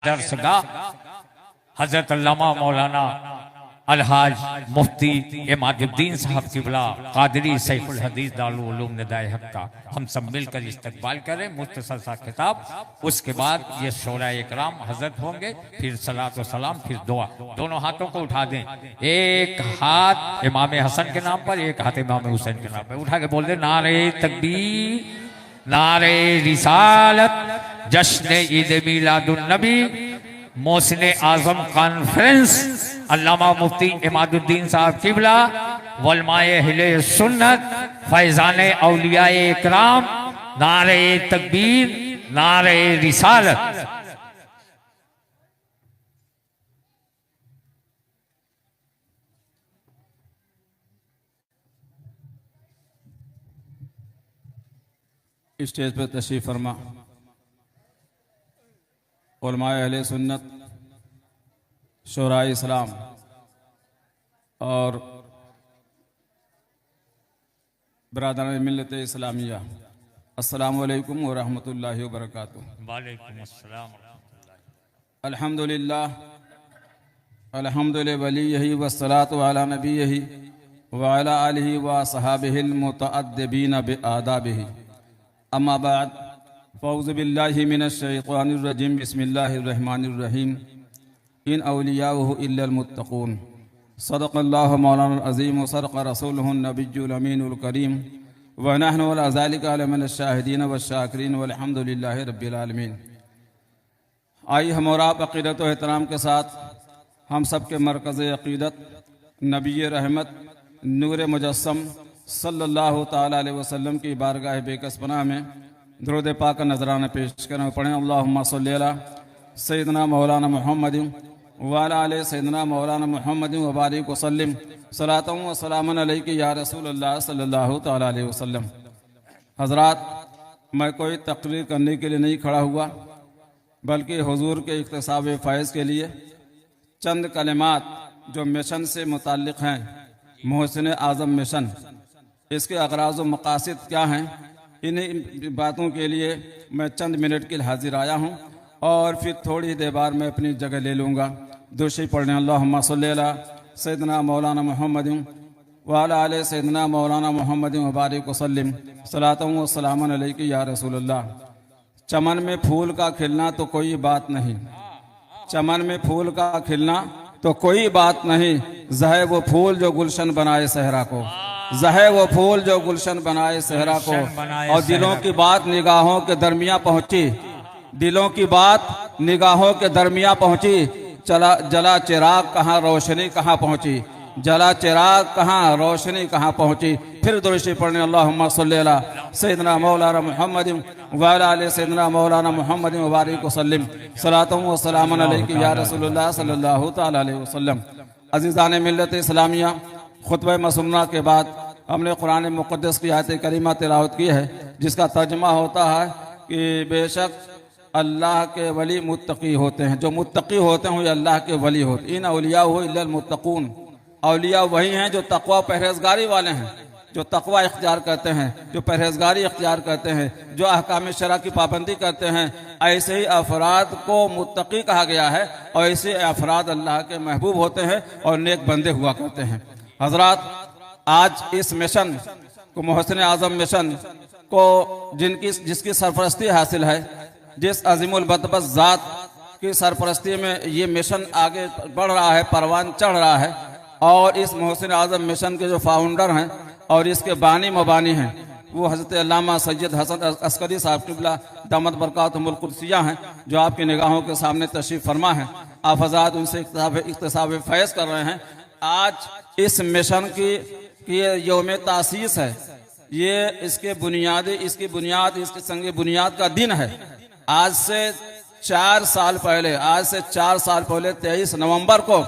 दरसगाह हजरत अल्लामा मौलाना अलहाज मुफ्ती इमादुद्दीन साहब किबला कादरी सैफुल हदीस दारुल उलूम निदाए हक का हम सब मिलकर इस्तकबाल करें। मुख्तसर सा खिताब, उसके बाद ये शोरा इकराम हजरत होंगे, फिर सलात व सलाम, फिर दुआ। दोनों हाथों को उठा दें, एक हाथ इमाम हसन के नाम पर, एक हाथ इमाम हुसैन के नाम पर उठा के बोल दे नारे तकबीर, नारे रिसालत, जश्न ईद मिलादुन नबी, मोहसिन आजम कॉन्फ्रेंस, अल्लामा मुफ्ती इमादुद्दीन साहब किबला, वलमाए अहले सुन्नत, फैजान औलियाए इकराम, नारे तकबीर, नारे रिसालत। स्टेज पर तशरीफ़ फरमा उलमाए अहले सुन्नत, शोराए इस्लाम और बरादरान मिल्लत इस्लामिया, अस्सलामु अलैकुम व रहमतुल्लाहि व बरकातुहू। वालेकुम अस्सलाम। अल्हम्दुलिल्लाह अल्हम्दुलिल्लाह वलिय्यिही वस्सलातु अला नबिय्यिही व अला आलिही व असहाबिहिल मुतअद्दिबीन बिआदाबिही। अम्मा बाद, फ़ौज़ु बिल्लाहि मिनश शैतानिर रजीम, बिस्मिल्लाहिर रहमानिर रहीम। इन औलियाउहु इल्लल मुत्तक़ून। सदक़ल्लाहु मौलाना अज़ीम व सदक़ रसूलुहुन नबिय्युल अमीनुल करीम व नहनु अला ज़ालिका लमिनश शाहिदीन व शाकिरीन वल्हम्दुलिल्लाहि रब्बिल आलमीन। आइए हम और आप अक़ीदत व एहतराम के साथ हम सब के मरकज़ अक़ीदत नबी रहमत नूर मुजस्सम सल्लल्लाहु ताला अलैहि वसल्लम की बारगाह बेकस पनाह में दुरूद पाक का नजराना पेश करें। पढ़ें अल्लाहुम्मा सल्ली अला सय्यदना मौलाना मुहम्मद व अला आले सय्यदना मौलाना मुहम्मद व बारिक वसल्लिम सलातन व सलामन अलैका या रसूलल्लाह सल्लल्लाहु ताला अलैहि वसल्लम। हज़रात, मैं कोई तकरीर करने के लिए नहीं खड़ा हुआ, बल्कि हुजूर के इक्तिसाब फ़ैज़ के लिए चंद कलिमात जो मिशन से मुताल्लिक़ हैं, मोहसिन आज़म मिशन, इसके अग़राज़ व मक़ासिद क्या हैं, इन्हीं बातों के लिए मैं चंद मिनट के लिए हाजिर आया हूँ और फिर थोड़ी देर बाद मैं अपनी जगह ले लूँगा। दूसरी पढ़ने अल्लाहुम्मा सल्ली अला सय्यदना मौलाना मुहम्मद व अला आले सय्यदना मौलाना मुहम्मद व बारिक वसल्लिम सलातन व सलामन अलैका या रसूलल्लाह। चमन में फूल का खिलना तो कोई बात नहीं, चमन में फूल का खिलना तो कोई बात नहीं, ज़हे वो फूल जो गुलशन बनाए सहरा को, ज़हे वो फूल जो गुलशन बनाए सहरा को। और दिलों की बात निगाहों के दरमियां पहुंची, दिलों की बात निगाहों के दरमियां पहुंची, चला जला चिराग कहाँ रोशनी कहाँ पहुंची, जला चिराग कहाँ रोशनी कहाँ पहुंची। फिर दुरूद पढ़ने अल्लाहुम्मा सल्ली अला सय्यदना मौलाना मुहम्मद व अला आले सय्यदना मौलाना मुहम्मद व बारिक वसल्लिम सलातन व सलामन अलैका या रसूलल्लाह सल्लल्लाहु ताला अलैहि वसल्लम। अज़ीज़ान मिल्लत इस्लामिया, खुतबा मसनुना के बाद हमने कुरान मुक़द्दस की आयत करीमा तिलावत की है, जिसका तर्जुमा होता है कि बेशक अल्लाह के वली मुत्तकी होते हैं, जो मुत्तकी होते हैं वो अल्लाह के वली होते हैं। इन औलियाउहु इल्लल मुत्तक़ून, औलिया वही हैं जो तक़वा परहेज़गारी वाले हैं, जो तक़वा इख्तियार करते हैं, जो परहेज़गारी इख्तियार करते हैं, जो अहकाम शरा की पाबंदी करते हैं। ऐसे ही अफराद को मुत्तकी कहा गया है और ऐसे अफराद अल्लाह के महबूब होते हैं और नेक बंदे हुआ करते हैं। हज़रात, आज इस मिशन को, मोहसिन आज़म मिशन को, जिसकी सरपरस्ती हासिल है, जिस अज़ीमुल बतबस ज़ात की सरपरस्ती में ये मिशन आगे बढ़ रहा है, परवान चढ़ रहा है, और इस मोहसिन आज़म मिशन के जो फाउंडर हैं और इसके बानी मबानी हैं वो हज़रत अल्लामा सैयद हसन अस्करी साहब किबला दामत बरकातुहुमुल कुद्सिया हैं, जो आपकी निगाहों के सामने तशरीफ़ फरमा है। आप हज़रात उनसे इक्तिसाब फ़ैज़ कर रहे हैं। आज इस मिशन की यौम तासीस है, ये इसकी बुनियाद, इसके संग बुनियाद का दिन है। आज से 4 साल पहले 23 नवंबर को,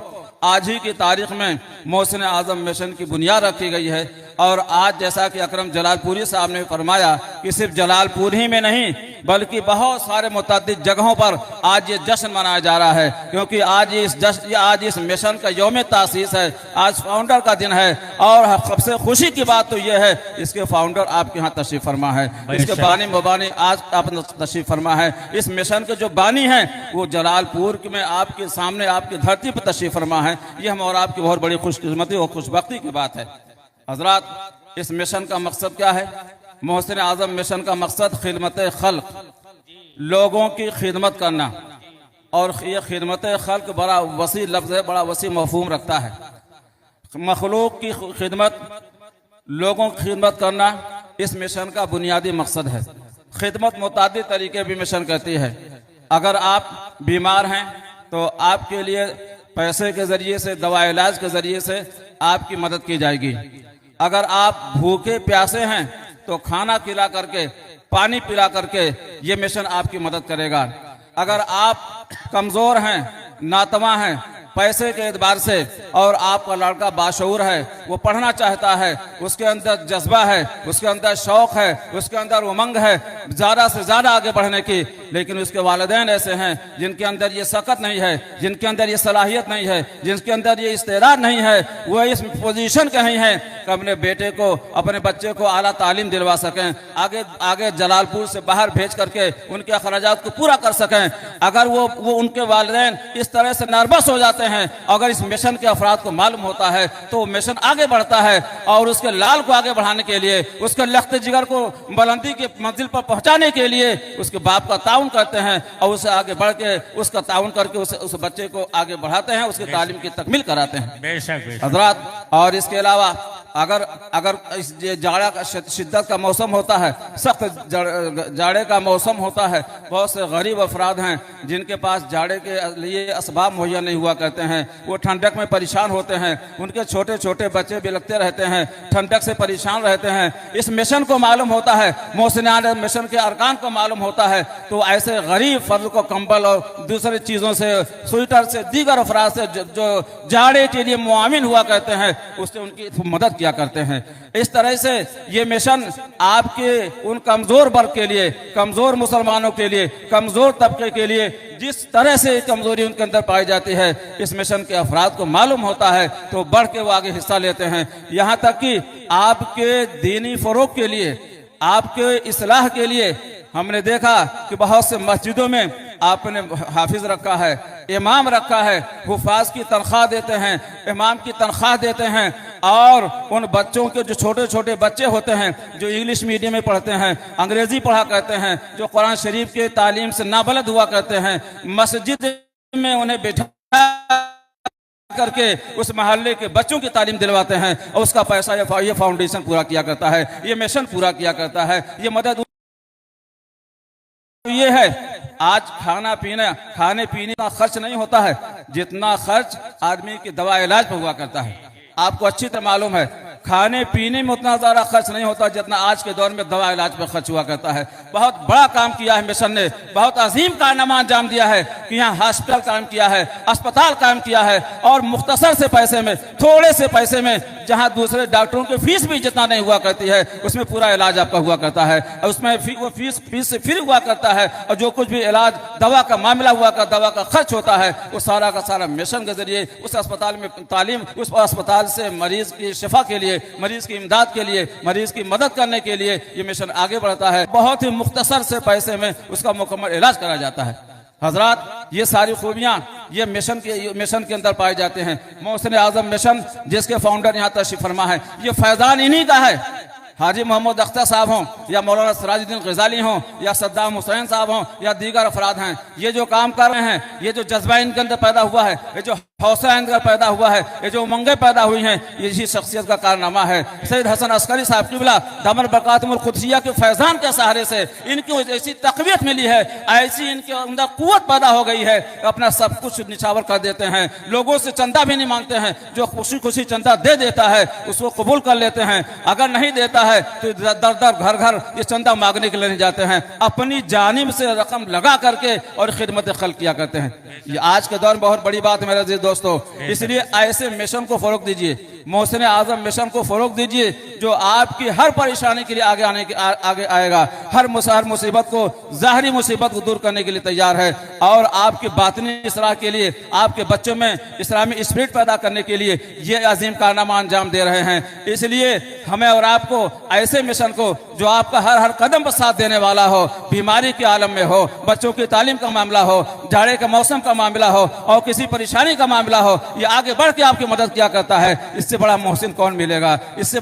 आज ही की तारीख में मोहसिन आज़म मिशन की बुनियाद रखी गई है और आज जैसा कि अकरम जलालपुरी साहब ने फरमाया कि सिर्फ जलालपुर ही में नहीं बल्कि बहुत सारे मुतअद्दिद जगहों पर आज ये जश्न मनाया जा रहा है, क्योंकि आज इस मिशन का यौम तासीस है, आज फाउंडर का दिन है। और सबसे खुशी की बात तो ये है इसके फाउंडर आपके यहाँ तशरीफ फरमा है, इसके बानी मुबानी आज आप तशरीफ फरमा है। इस मिशन के जो बानी हैं वो जलालपुर में आपके सामने आपकी धरती पर तशरीफ फरमा है। ये हम और आपकी बहुत बड़ी खुशकिस्मती और खुशबख्ती की बात है। हजरात, इस मिशन का मकसद क्या है? मोहसिन आजम मिशन का मकसद खिदमत खल्क, लोगों की खिदमत करना। और ये खिदमत खल्क बड़ा वसी लफ्ज़ है, बड़ा वसी मफहूम रखता है। मखलूक की खिदमत, लोगों की खिदमत करना इस मिशन का बुनियादी मकसद है। खिदमत मुतादिद तरीके भी मिशन कहती है। अगर आप बीमार हैं तो आपके लिए पैसे के ज़रिए से, दवा इलाज के ज़रिए से आपकी मदद की जाएगी। अगर आप भूखे प्यासे हैं तो खाना खिला करके, पानी पिला करके ये मिशन आपकी मदद करेगा। अगर आप कमज़ोर हैं, नातवा हैं पैसे के एतबार से, और आपका लड़का बाशऊर है, वो पढ़ना चाहता है, उसके अंदर जज्बा है, उसके अंदर शौक़ है, उसके अंदर उमंग है ज़्यादा से ज़्यादा आगे बढ़ने की, लेकिन उसके वालिदैन ऐसे हैं जिनके अंदर ये सकत नहीं है, जिनके अंदर ये सलाहियत नहीं है, जिनके अंदर ये इस्तेदाद नहीं है, वो इस पोजीशन के नहीं है कि अपने बेटे को, अपने बच्चे को आला तालीम दिलवा सकें, आगे जलालपुर से बाहर भेज करके उनके अखराजात को पूरा कर सकें। अगर वो उनके वालिदैन इस तरह से नर्वस हो जाते हैं, अगर इस मिशन के अफराद को मालूम होता है तो मिशन आगे बढ़ता है और उसके लाल को आगे बढ़ाने के लिए, उसके लख्त जिगर को बुलंदी की मंजिल पर पहुंचाने के लिए उसके बाप का ताउन करते हैं और उसे आगे बढ़ के उसका ताउन करके उस बच्चे को आगे बढ़ाते हैं, उसकी तालीम की तकमील कराते हैं। बेशक हजरात, और इसके अलावा अगर इस जाड़ा का शिद्दत का मौसम होता है, सख्त जाड़े का मौसम होता है, बहुत से गरीब अफराद हैं जिनके पास जाड़े के लिए असबाब मुहैया नहीं हुआ करते हैं, वो ठंडक में परेशान होते हैं, उनके छोटे छोटे बच्चे भी लगते रहते हैं, ठंडक से परेशान रहते हैं। इस मिशन को मालूम होता है, मोहसिन आजम मिशन के अरकान को मालूम होता है, तो ऐसे गरीब फर्द को कंबल और दूसरी चीज़ों से, स्वेटर से, दीगर अफराद से जो जाड़े के लिए मुआविन हुआ करते हैं, उससे उनकी मदद किया करते हैं। इस तरह से ये मिशन आपके उन कमजोर वर्ग के लिए, कमजोर मुसलमानों के लिए, कमजोर तबके के लिए जिस तरह से कमजोरी उनके अंदर पाई जाती है, इस मिशन के अफराद को मालूम होता है तो बढ़ के वो आगे हिस्सा लेते हैं। यहाँ तक कि आपके दीनी फरोग के लिए, आपके इस्लाह के लिए हमने देखा कि बहुत से मस्जिदों में आपने हाफिज रखा है, इमाम रखा है, हुफाज की तनख्वाह देते हैं, इमाम की तनख्वाह देते हैं, और उन बच्चों के जो छोटे छोटे बच्चे होते हैं जो इंग्लिश मीडियम में पढ़ते हैं, अंग्रेजी पढ़ा करते हैं, जो कुरान शरीफ के तालीम से नाबलद हुआ करते हैं, मस्जिद में उन्हें बैठा करके उस महल्ले के बच्चों की तालीम दिलवाते हैं और उसका पैसा ये फाउंडेशन पूरा किया करता है, ये मिशन पूरा किया करता है। ये मदद ये है, आज खाने पीने का खर्च नहीं होता है जितना खर्च आदमी की दवा इलाज पर हुआ करता है। आपको अच्छी तरह मालूम है खाने पीने में उतना ज़्यादा खर्च नहीं होता जितना आज के दौर में दवा इलाज पर खर्च हुआ करता है। बहुत बड़ा काम किया है मिशन ने, बहुत अजीम कारनामा अंजाम दिया है कि यहाँ हॉस्पिटल कायम किया है, अस्पताल कायम किया है, और मुख्तसर से पैसे में, थोड़े से पैसे में, जहाँ दूसरे डॉक्टरों की फीस भी जितना नहीं हुआ करती है उसमें पूरा इलाज आपका हुआ करता है, और उसमें वो फीस से फ्री हुआ करता है, और जो कुछ भी इलाज दवा का मामला हुआ का दवा का खर्च होता है वो सारा का सारा मिशन के जरिए उस अस्पताल में तालीम, उस अस्पताल से मरीज की शिफा के लिए, मरीज की इमदाद के लिए, मरीज की मदद करने के लिए ये मिशन आगे बढ़ता है। बहुत ही मुख्तसर से पैसे में उसका मुकम्मल इलाज कराया जाता है। हजरात, ये सारी खूबियाँ ये मिशन के अंदर पाए जाते हैं। मोहसिन आजम मिशन जिसके फाउंडर यहाँ तशरीफ फरमा है, ये फैजान इन्हीं का है। हाजी मोहम्मद अख्तर साहब हों या मौलाना सिराजुद्दीन गजाली हों या सद्दाम हुसैन साहब हों या दीगर अफराद हैं, ये जो काम कर रहे हैं, ये जो जज्बा इनके अंदर पैदा हुआ है, ये जो हौसला इनका पैदा हुआ है, ये जो उमंगें पैदा हुई हैं, ये इसी शख्सियत का कारनामा है। सैयद हसन अस्करी साहब क़िबला दामन बरकातुहुल कुद्सिया के फैज़ान के सहारे से इनकी ऐसी तक़वियत मिली है, ऐसी इनके अंदर क़ुव्वत पैदा हो गई है, अपना सब कुछ निछावर कर देते हैं। लोगों से चंदा भी नहीं मांगते हैं, जो खुशी खुशी चंदा दे देता है उसको कबूल कर लेते हैं, अगर नहीं देता है तो दर दर घर घर ये चंदा मांगने के लिए नहीं जाते हैं, अपनी जानिब से रकम लगा करके और खिदमत खल्क किया करते हैं। ये आज के दौर में बहुत बड़ी बात है मेरे अजीज दोस्तों, इसलिए ऐसे मिशन को फरोग दीजिए, मोहसिन आजम मिशन को फरोग दीजिए जो आपकी हर परेशानी के लिए आगे आएगा, हर मुसीबत को, ज़ाहरी मुसीबत को दूर करने के लिए तैयार है और आपकी बातिनी इसलाह के लिए, आपके बच्चों में इस्लामी स्पिरिट पैदा करने के लिए ये अजीम कारनामा अंजाम दे रहे हैं। इसलिए हमें और आपको ऐसे मिशन को जो आपका हर कदम पर साथ देने वाला हो, बीमारी के आलम में हो, बच्चों की तालीम का मामला हो, जाड़े के मौसम का मामला हो और किसी परेशानी का मामला हो, ये आगे बढ़ के आपकी मदद किया करता है। इससे बड़ा मोहसिन कौन मिलेगा? इससे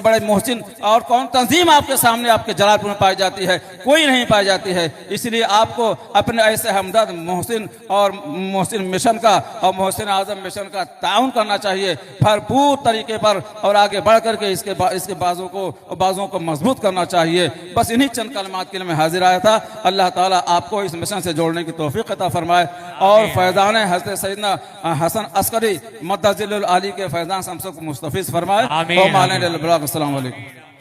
बड़े मोहसिन और कौन तंजीम आपके सामने, आपके जलालपुर में पाई जाती है? कोई नहीं पाई जाती है। इसलिए आपको अपने ऐसे हमदर्द मोहसिन और मोहसिन मिशन का और मोहसिन आजम मिशन का ताउन करना चाहिए भरपूर तरीके पर और आगे बढ़ करके इसके बाजों को मजबूत करना चाहिए। बस इन्हीं चंद कलमात के लिए मैं हाजिर आया था। अल्लाह ताला आपको इस मिशन से जोड़ने की तौफीक अता फरमाए और फैज़ान हज़रत सैयदना हसन अस्करी मद्दजिल आली के फैज़ान से हम सबको मुस्तफ़ीज़ फरमाए। आमीन। अस्सलाम वालेकुम।